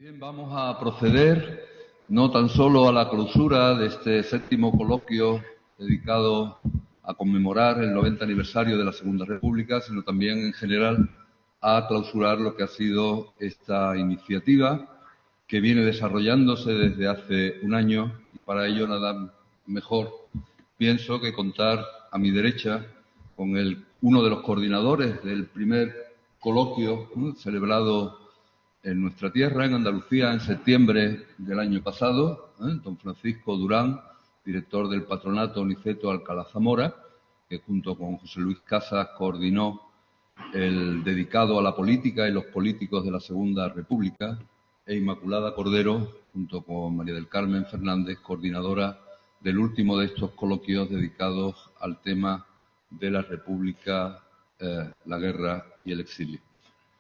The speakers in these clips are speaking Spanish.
Bien, vamos a proceder no tan solo a la clausura de este 7º coloquio dedicado a conmemorar el 90 aniversario de la Segunda República, sino también en general a clausurar lo que ha sido esta iniciativa que viene desarrollándose desde hace un año, y para ello nada mejor, pienso, que contar a mi derecha con uno de los coordinadores del primer coloquio celebrado en nuestra tierra, en Andalucía, en septiembre del año pasado, don Francisco Durán, director del Patronato Niceto Alcalá Zamora, que junto con José Luis Casas coordinó el dedicado a la política y los políticos de la Segunda República, e Inmaculada Cordero, junto con María del Carmen Fernández, coordinadora del último de estos coloquios dedicados al tema de la República, la guerra y el exilio.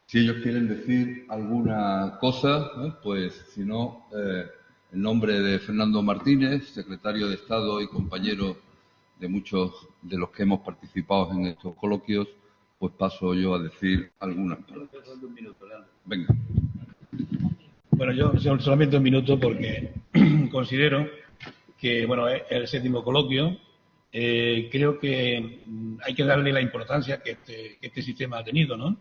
Si ellos quieren decir alguna cosa, pues si no, en nombre de Fernando Martínez, secretario de Estado y compañero de muchos de los que hemos participado en estos coloquios, pues paso yo a decir algunas palabras. Venga. Bueno, yo solamente un minuto porque considero que, bueno, es el 7º coloquio. Creo que hay que darle la importancia que este sistema ha tenido, ¿no?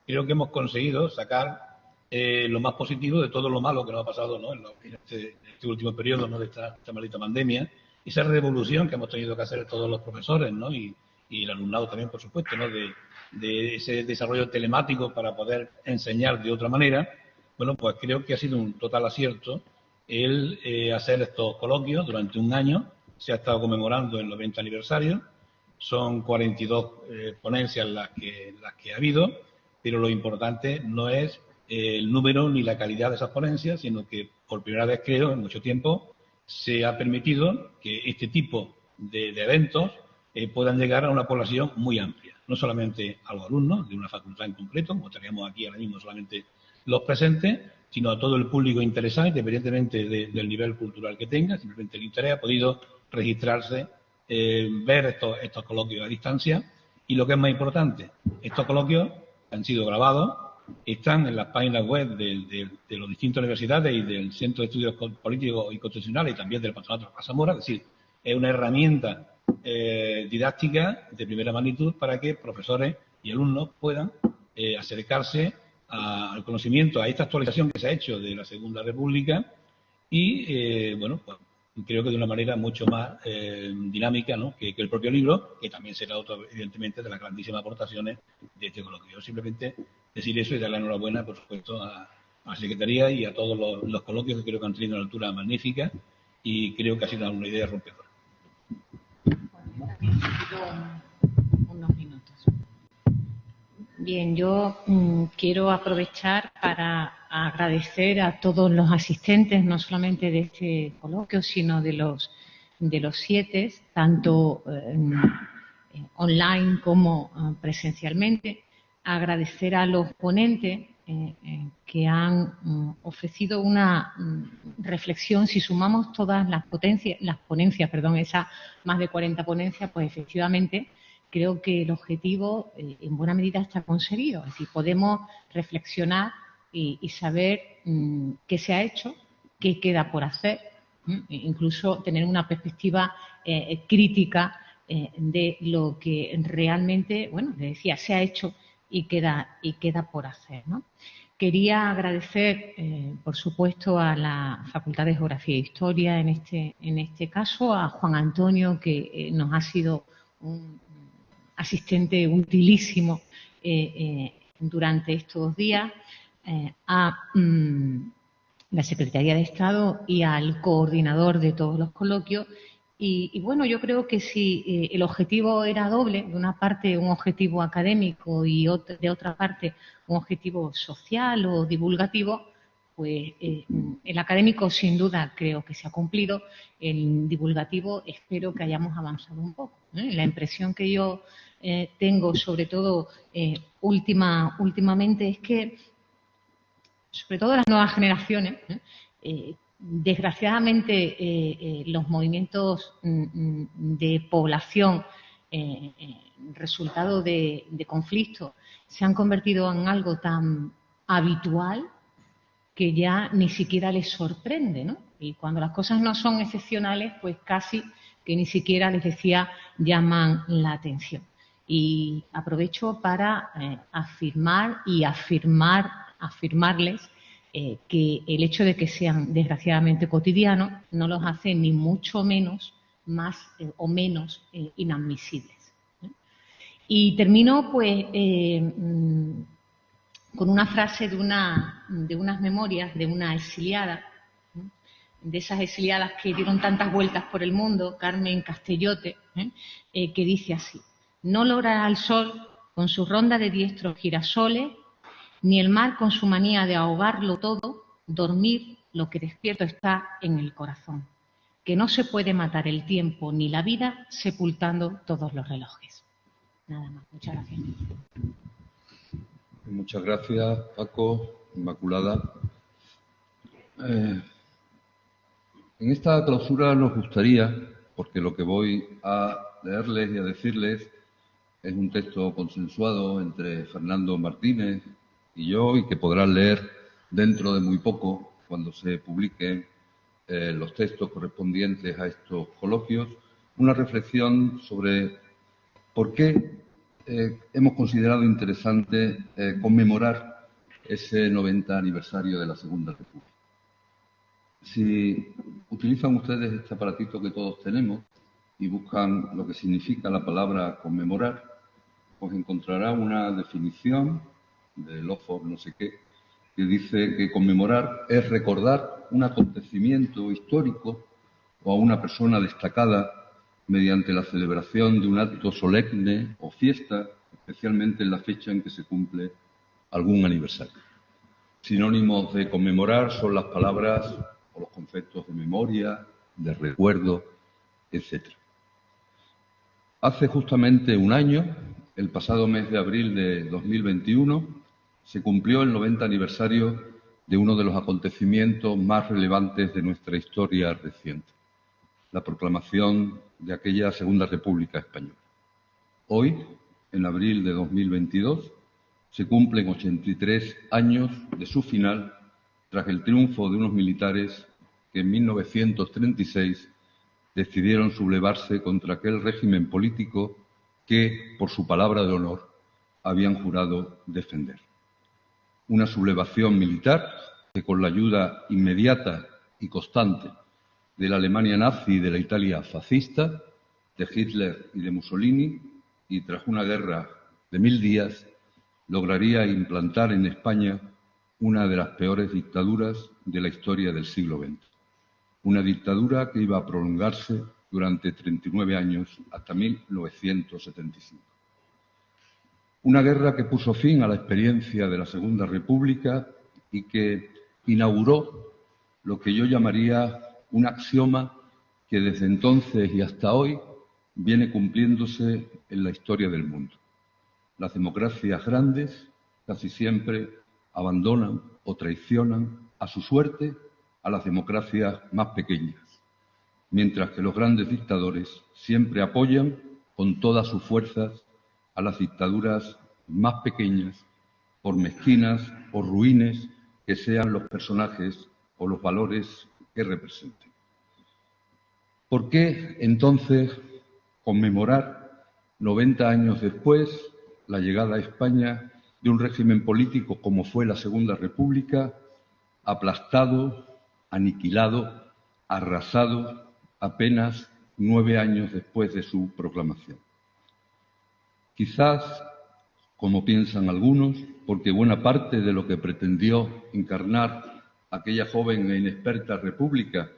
Creo que hemos conseguido sacar lo más positivo de todo lo malo que nos ha pasado, ¿no? en este último periodo, ¿no? de esta maldita pandemia. Esa revolución que hemos tenido que hacer todos los profesores, ¿no? y el alumnado también, por supuesto, ¿no? de ese desarrollo telemático para poder enseñar de otra manera. Bueno, pues creo que ha sido un total acierto el hacer estos coloquios durante un año. Se ha estado conmemorando el 90 aniversario. Son 42 ponencias las que ha habido, pero lo importante no es el número ni la calidad de esas ponencias, sino que por primera vez, creo, en mucho tiempo, se ha permitido que este tipo de eventos puedan llegar a una población muy amplia. No solamente a los alumnos de una facultad en concreto, como tenemos aquí ahora mismo solamente los presentes, sino a todo el público interesado, independientemente del nivel cultural que tenga. Simplemente el interés ha podido registrarse, ver estos coloquios a distancia. Y lo que es más importante, estos coloquios han sido grabados, están en las páginas web de las distintas universidades y del Centro de Estudios Políticos y Constitucionales y también del Patronato de Zamora. Es decir, es una herramienta didáctica de primera magnitud para que profesores y alumnos puedan acercarse al conocimiento, a esta actualización que se ha hecho de la Segunda República y, bueno, pues creo que de una manera mucho más dinámica, ¿no? que el propio libro, que también será otro, evidentemente, de las grandísimas aportaciones de este coloquio. Simplemente decir eso y dar la enhorabuena, por supuesto, a la Secretaría y a todos los coloquios, que creo que han tenido una altura magnífica y creo que ha sido una idea rompedora. Unos minutos. Bien, yo quiero aprovechar para agradecer a todos los asistentes, no solamente de este coloquio, sino de los 7, tanto online como presencialmente. Agradecer a los ponentes que han ofrecido una reflexión. Si sumamos todas las ponencias, esas más de 40 ponencias, pues efectivamente creo que el objetivo en buena medida está conseguido. Es decir, podemos reflexionar y saber qué se ha hecho, qué queda por hacer, incluso tener una perspectiva crítica de lo que realmente, bueno, le decía, se ha hecho y queda por hacer, ¿no? Quería agradecer, por supuesto, a la Facultad de Geografía e Historia, en este caso, a Juan Antonio, que nos ha sido un asistente utilísimo durante estos días, a la Secretaría de Estado y al coordinador de todos los coloquios. Y bueno, yo creo que si el objetivo era doble, de una parte un objetivo académico y de otra parte un objetivo social o divulgativo, pues el académico sin duda creo que se ha cumplido, el divulgativo espero que hayamos avanzado un poco. La impresión que yo tengo, sobre todo últimamente, es que, sobre todo las nuevas generaciones, desgraciadamente los movimientos de población resultado de conflictos se han convertido en algo tan habitual que ya ni siquiera les sorprende, ¿no? Y cuando las cosas no son excepcionales, pues casi que ni siquiera, les decía, llaman la atención. Y aprovecho para afirmarles que el hecho de que sean desgraciadamente cotidianos no los hace ni mucho menos más o menos inadmisibles. Y termino pues con una frase de unas memorias de una exiliada, de esas exiliadas que dieron tantas vueltas por el mundo, Carmen Castellote, que dice así: no logra al sol con su ronda de diestros girasoles, ni el mar con su manía de ahogarlo todo, dormir lo que despierto está en el corazón, que no se puede matar el tiempo ni la vida sepultando todos los relojes. Nada más, muchas gracias. Muchas gracias, Paco, Inmaculada. En esta clausura nos gustaría, porque lo que voy a leerles y a decirles es un texto consensuado entre Fernando Martínez y yo, y que podrán leer dentro de muy poco, cuando se publiquen los textos correspondientes a estos coloquios, una reflexión sobre por qué hemos considerado interesante conmemorar ese 90 aniversario de la Segunda República. Si utilizan ustedes este aparatito que todos tenemos y buscan lo que significa la palabra conmemorar, pues encontrarán una definición del Oxford no sé qué, que dice que conmemorar es recordar un acontecimiento histórico o a una persona destacada mediante la celebración de un acto solemne o fiesta, especialmente en la fecha en que se cumple algún aniversario. Sinónimos de conmemorar son las palabras o los conceptos de memoria, de recuerdo, etc. Hace justamente un año, el pasado mes de abril de 2021, se cumplió el 90 aniversario de uno de los acontecimientos más relevantes de nuestra historia reciente, la proclamación de aquella Segunda República Española. Hoy, en abril de 2022, se cumplen 83 años de su final tras el triunfo de unos militares que en 1936 decidieron sublevarse contra aquel régimen político que, por su palabra de honor, habían jurado defender. Una sublevación militar que, con la ayuda inmediata y constante de la Alemania nazi y de la Italia fascista, de Hitler y de Mussolini, y tras una guerra de 1000 días, lograría implantar en España una de las peores dictaduras de la historia del siglo XX. Una dictadura que iba a prolongarse durante 39 años hasta 1975. Una guerra que puso fin a la experiencia de la Segunda República y que inauguró lo que yo llamaría un axioma que desde entonces y hasta hoy viene cumpliéndose en la historia del mundo. Las democracias grandes casi siempre abandonan o traicionan a su suerte a las democracias más pequeñas, mientras que los grandes dictadores siempre apoyan con todas sus fuerzas a las dictaduras más pequeñas, por mezquinas o ruines que sean los personajes o los valores que representen. ¿Por qué, entonces, conmemorar 90 años después la llegada a España de un régimen político como fue la Segunda República, aplastado, aniquilado, arrasado apenas 9 años después de su proclamación? Quizás, como piensan algunos, porque buena parte de lo que pretendió encarnar aquella joven e inexperta república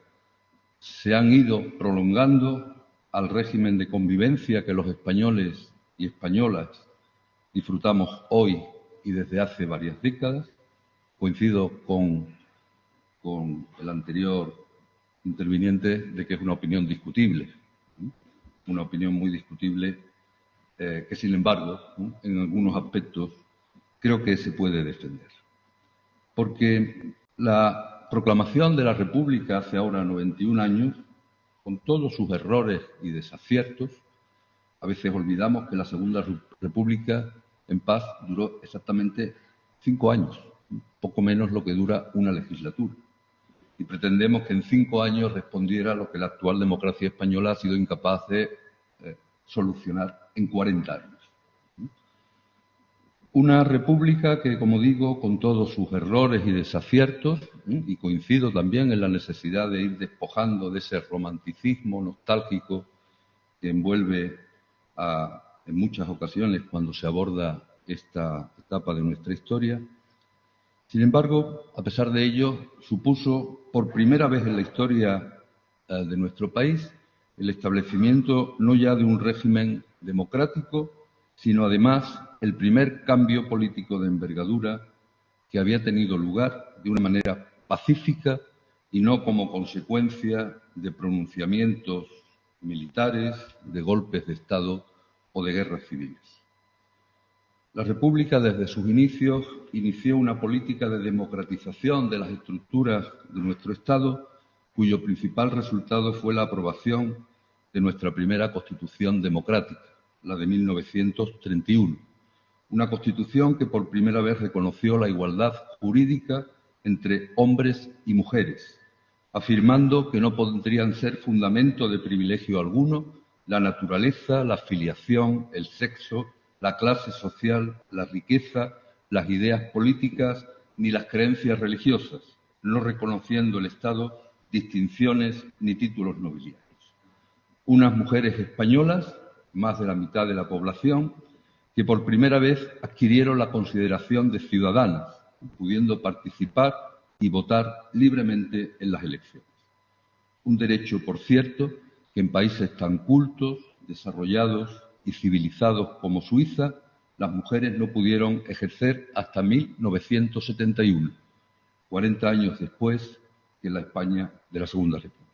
se han ido prolongando al régimen de convivencia que los españoles y españolas disfrutamos hoy y desde hace varias décadas. Coincido con el anterior interviniente de que es una opinión discutible, una opinión muy discutible que, sin embargo, en algunos aspectos creo que se puede defender. Porque la proclamación de la República hace ahora 91 años, con todos sus errores y desaciertos, a veces olvidamos que la Segunda República en paz duró exactamente 5 años, poco menos lo que dura una legislatura. Y pretendemos que en 5 años respondiera a lo que la actual democracia española ha sido incapaz de solucionar en 40 años. Una república que, como digo, con todos sus errores y desaciertos, y coincido también en la necesidad de ir despojando de ese romanticismo nostálgico que envuelve en muchas ocasiones cuando se aborda esta etapa de nuestra historia. Sin embargo, a pesar de ello, supuso por primera vez en la historia de nuestro país el establecimiento no ya de un régimen democrático, sino además el primer cambio político de envergadura que había tenido lugar de una manera pacífica y no como consecuencia de pronunciamientos militares, de golpes de Estado o de guerras civiles. La República, desde sus inicios, inició una política de democratización de las estructuras de nuestro Estado, cuyo principal resultado fue la aprobación de nuestra primera Constitución democrática, la de 1931. Una Constitución que por primera vez reconoció la igualdad jurídica entre hombres y mujeres, afirmando que no podrían ser fundamento de privilegio alguno la naturaleza, la filiación, el sexo, la clase social, la riqueza, las ideas políticas ni las creencias religiosas, no reconociendo el Estado distinciones ni títulos nobiliarios. Unas mujeres españolas, más de la mitad de la población, que por primera vez adquirieron la consideración de ciudadanas, pudiendo participar y votar libremente en las elecciones. Un derecho, por cierto, que en países tan cultos, desarrollados y civilizados como Suiza, las mujeres no pudieron ejercer hasta 1971, 40 años después que en la España de la Segunda República.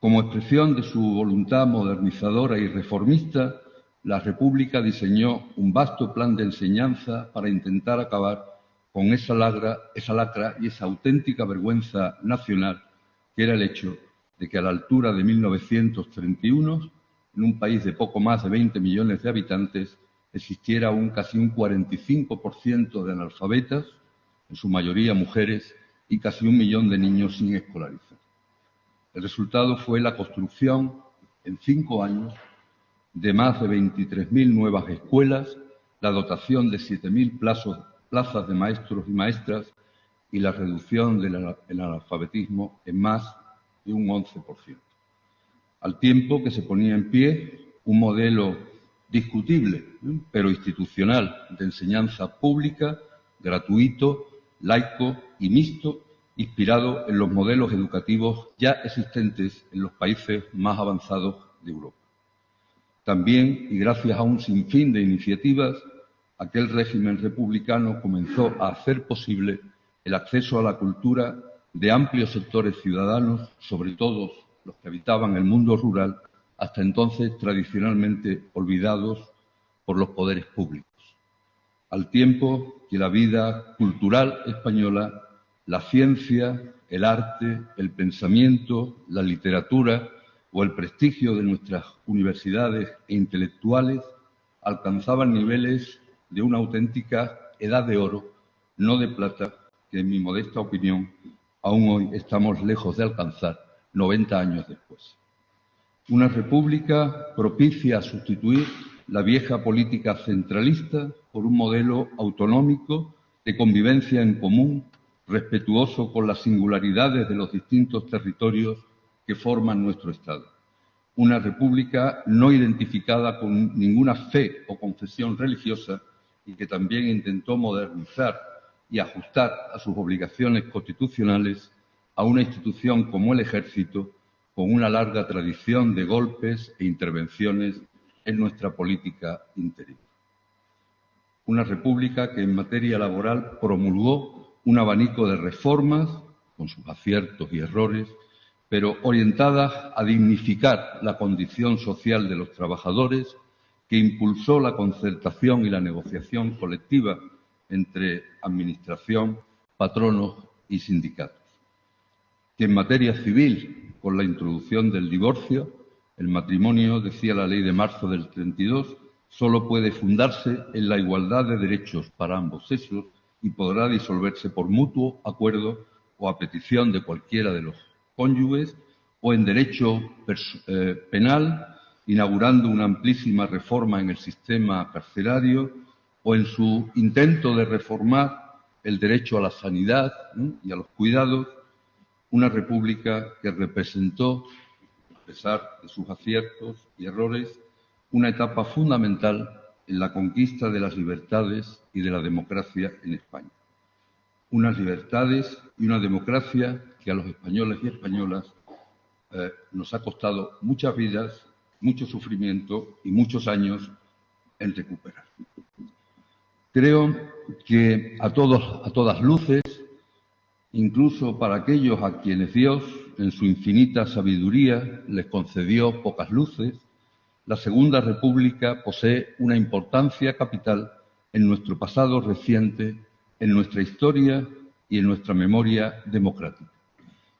Como expresión de su voluntad modernizadora y reformista, la República diseñó un vasto plan de enseñanza para intentar acabar con esa lacra y esa auténtica vergüenza nacional que era el hecho de que a la altura de 1931, en un país de poco más de 20 millones de habitantes, existiera casi un 45% de analfabetas, en su mayoría mujeres, y casi 1 millón de niños sin escolarizar. El resultado fue la construcción, en 5 años, de más de 23.000 nuevas escuelas, la dotación de 7.000 plazas de maestros y maestras y la reducción del analfabetismo en más de un 11%. Al tiempo que se ponía en pie un modelo discutible, pero institucional, de enseñanza pública, gratuito, laico y mixto, inspirado en los modelos educativos ya existentes en los países más avanzados de Europa. También, y gracias a un sinfín de iniciativas, aquel régimen republicano comenzó a hacer posible el acceso a la cultura de amplios sectores ciudadanos, sobre todo los que habitaban el mundo rural, hasta entonces tradicionalmente olvidados por los poderes públicos. Al tiempo que la vida cultural española, la ciencia, el arte, el pensamiento, la literatura o el prestigio de nuestras universidades e intelectuales alcanzaban niveles de una auténtica edad de oro, no de plata, que en mi modesta opinión aún hoy estamos lejos de alcanzar 90 años después. Una república propicia a sustituir la vieja política centralista por un modelo autonómico de convivencia en común, respetuoso con las singularidades de los distintos territorios que forman nuestro Estado. Una república no identificada con ninguna fe o confesión religiosa y que también intentó modernizar y ajustar a sus obligaciones constitucionales a una institución como el Ejército, con una larga tradición de golpes e intervenciones en nuestra política interior. Una república que en materia laboral promulgó un abanico de reformas, con sus aciertos y errores, pero orientadas a dignificar la condición social de los trabajadores, que impulsó la concertación y la negociación colectiva entre administración, patronos y sindicatos. Que en materia civil, con la introducción del divorcio, el matrimonio, decía la ley de marzo del 32, solo puede fundarse en la igualdad de derechos para ambos sexos y podrá disolverse por mutuo acuerdo o a petición de cualquiera de los cónyuges, o en derecho penal, inaugurando una amplísima reforma en el sistema carcelario, o en su intento de reformar el derecho a la sanidad y a los cuidados, una república que representó, a pesar de sus aciertos y errores, una etapa fundamental en la conquista de las libertades y de la democracia en España. Unas libertades y una democracia que a los españoles y españolas nos ha costado muchas vidas, mucho sufrimiento y muchos años en recuperar. Creo que a todas luces, incluso para aquellos a quienes Dios, en su infinita sabiduría, les concedió pocas luces, la Segunda República posee una importancia capital en nuestro pasado reciente, en nuestra historia y en nuestra memoria democrática.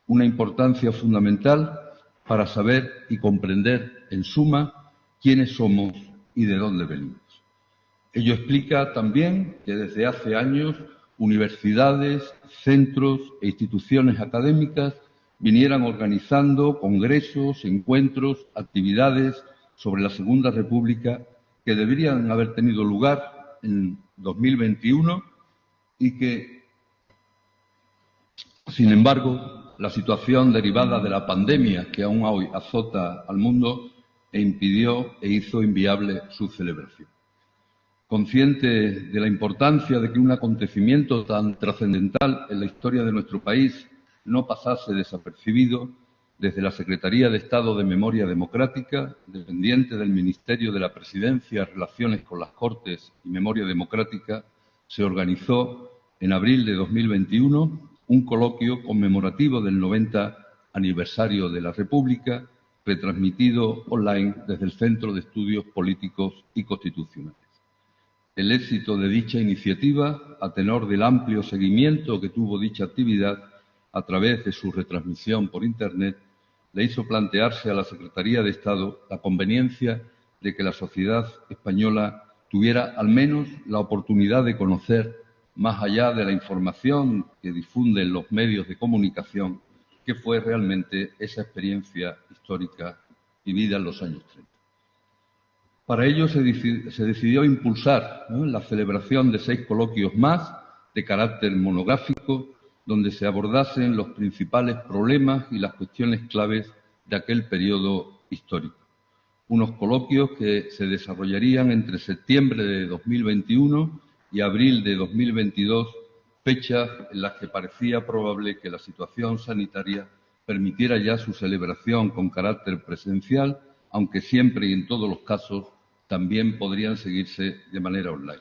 Una importancia fundamental para saber y comprender, en suma, quiénes somos y de dónde venimos. Ello explica también que desde hace años universidades, centros e instituciones académicas vinieran organizando congresos, encuentros, actividades sobre la Segunda República que deberían haber tenido lugar en 2021 y que, sin embargo, la situación derivada de la pandemia que aún hoy azota al mundo impidió e hizo inviable su celebración. Consciente de la importancia de que un acontecimiento tan trascendental en la historia de nuestro país no pasase desapercibido, desde la Secretaría de Estado de Memoria Democrática, dependiente del Ministerio de la Presidencia, Relaciones con las Cortes y Memoria Democrática, se organizó en abril de 2021 un coloquio conmemorativo del 90 aniversario de la República, retransmitido online desde el Centro de Estudios Políticos y Constitucionales. El éxito de dicha iniciativa, a tenor del amplio seguimiento que tuvo dicha actividad a través de su retransmisión por Internet, le hizo plantearse a la Secretaría de Estado la conveniencia de que la sociedad española tuviera al menos la oportunidad de conocer, más allá de la información que difunden los medios de comunicación, qué fue realmente esa experiencia histórica vivida en los años 30. Para ello se decidió impulsar la celebración de 6 coloquios más de carácter monográfico, donde se abordasen los principales problemas y las cuestiones claves de aquel periodo histórico. Unos coloquios que se desarrollarían entre septiembre de 2021 y abril de 2022, fechas en las que parecía probable que la situación sanitaria permitiera ya su celebración con carácter presencial, aunque siempre y en todos los casos también podrían seguirse de manera online.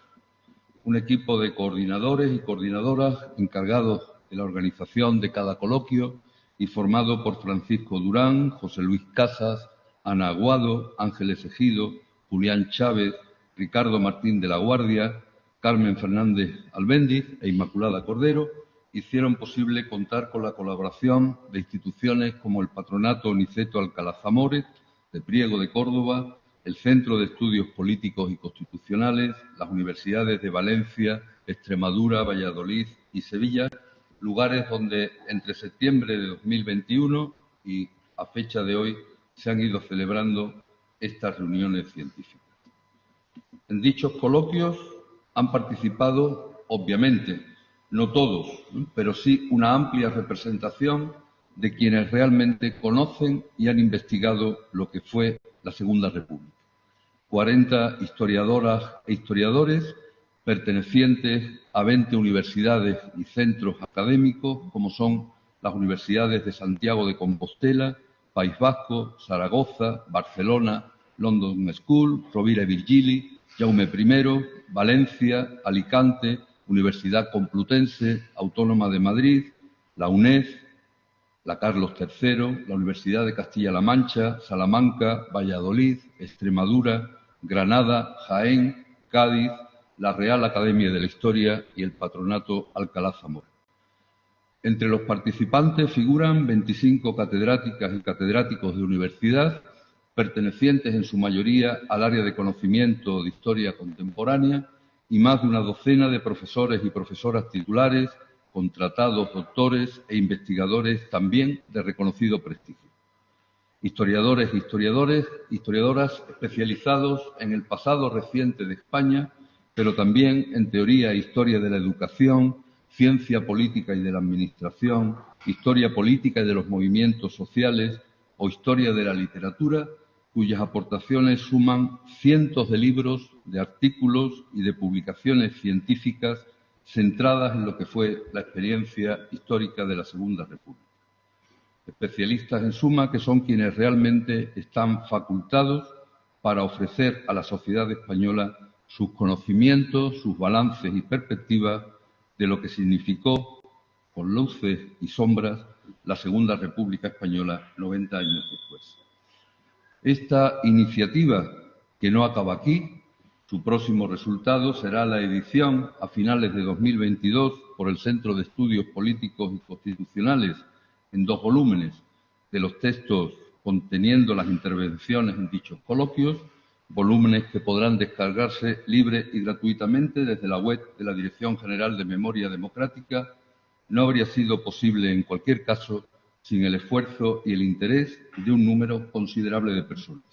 Un equipo de coordinadores y coordinadoras encargados de la organización de cada coloquio y formado por Francisco Durán, José Luis Casas, Ana Aguado, Ángeles Ejido, Julián Chávez, Ricardo Martín de la Guardia, Carmen Fernández Albéndiz e Inmaculada Cordero, hicieron posible contar con la colaboración de instituciones como el Patronato Niceto Alcalá Zamora, de Priego de Córdoba, el Centro de Estudios Políticos y Constitucionales, las universidades de Valencia, Extremadura, Valladolid y Sevilla, lugares donde entre septiembre de 2021 y a fecha de hoy se han ido celebrando estas reuniones científicas. En dichos coloquios han participado, obviamente, no todos, pero sí una amplia representación de quienes realmente conocen y han investigado lo que fue la Segunda República. 40 historiadoras e historiadores pertenecientes a 20 universidades y centros académicos, como son las universidades de Santiago de Compostela, País Vasco, Zaragoza, Barcelona, London School, Rovira i Virgili, Jaume I, Valencia, Alicante, Universidad Complutense, Autónoma de Madrid, la UNED, la Carlos III, la Universidad de Castilla-La Mancha, Salamanca, Valladolid, Extremadura, Granada, Jaén, Cádiz, la Real Academia de la Historia y el Patronato Alcalá Zamora. Entre los participantes figuran 25 catedráticas y catedráticos de universidad, pertenecientes en su mayoría al área de conocimiento de historia contemporánea y más de una docena de profesores y profesoras titulares, contratados, doctores e investigadores también de reconocido prestigio. Historiadores e historiadoras especializados en el pasado reciente de España, pero también en teoría e historia de la educación, ciencia política y de la administración, historia política y de los movimientos sociales o historia de la literatura, cuyas aportaciones suman cientos de libros, de artículos y de publicaciones científicas centradas en lo que fue la experiencia histórica de la Segunda República. Especialistas, en suma, que son quienes realmente están facultados para ofrecer a la sociedad española sus conocimientos, sus balances y perspectivas de lo que significó, con luces y sombras, la Segunda República Española 90 años después. Esta iniciativa, que no acaba aquí, su próximo resultado será la edición a finales de 2022 por el Centro de Estudios Políticos y Constitucionales en 2 volúmenes de los textos conteniendo las intervenciones en dichos coloquios, volúmenes que podrán descargarse libre y gratuitamente desde la web de la Dirección General de Memoria Democrática. No habría sido posible, en cualquier caso, sin el esfuerzo y el interés de un número considerable de personas.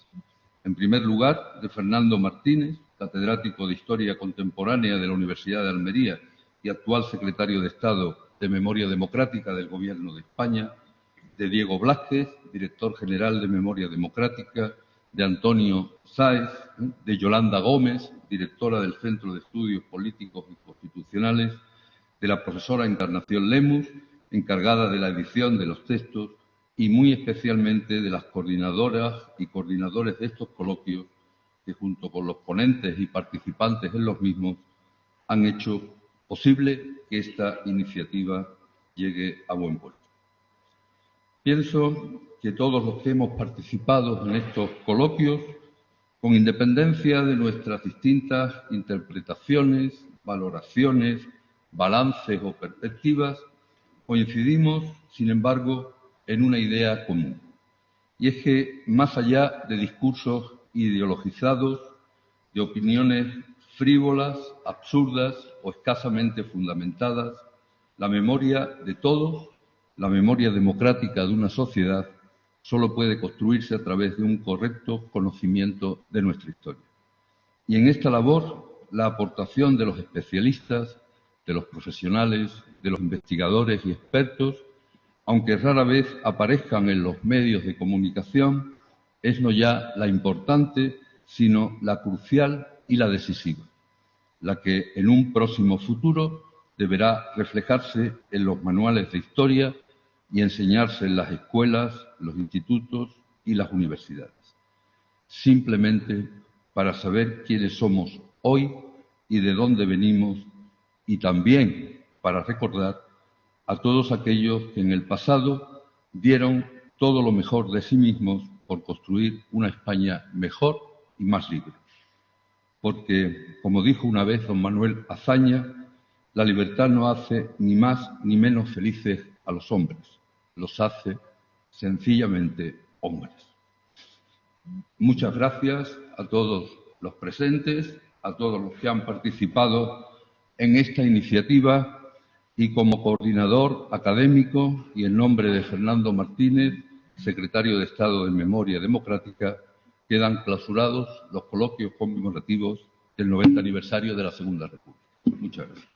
En primer lugar, de Fernando Martínez, catedrático de Historia Contemporánea de la Universidad de Almería y actual secretario de Estado de Memoria Democrática del Gobierno de España; de Diego Blázquez, director general de Memoria Democrática; de Antonio Sáez; de Yolanda Gómez, directora del Centro de Estudios Políticos y Constitucionales; de la profesora Encarnación Lemus, encargada de la edición de los textos, y muy especialmente de las coordinadoras y coordinadores de estos coloquios, que junto con los ponentes y participantes en los mismos han hecho posible que esta iniciativa llegue a buen puerto. Pienso que todos los que hemos participado en estos coloquios, con independencia de nuestras distintas interpretaciones, valoraciones, balances o perspectivas, coincidimos, sin embargo, en una idea común. Y es que, más allá de discursos ideologizados, de opiniones frívolas, absurdas o escasamente fundamentadas, la memoria de todos, la memoria democrática de una sociedad, solo puede construirse a través de un correcto conocimiento de nuestra historia. Y en esta labor, la aportación de los especialistas, de los profesionales, de los investigadores y expertos, aunque rara vez aparezcan en los medios de comunicación, es no ya la importante, sino la crucial y la decisiva, la que en un próximo futuro deberá reflejarse en los manuales de historia y enseñarse en las escuelas, los institutos y las universidades, simplemente para saber quiénes somos hoy y de dónde venimos, y también para recordar a todos aquellos que en el pasado dieron todo lo mejor de sí mismos por construir una España mejor y más libre. Porque, como dijo una vez don Manuel Azaña, la libertad no hace ni más ni menos felices a los hombres, los hace sencillamente hombres. Muchas gracias a todos los presentes, a todos los que han participado en esta iniciativa, y como coordinador académico y en nombre de Fernando Martínez, secretario de Estado de Memoria Democrática, quedan clausurados los coloquios conmemorativos del 90 aniversario de la Segunda República. Muchas gracias.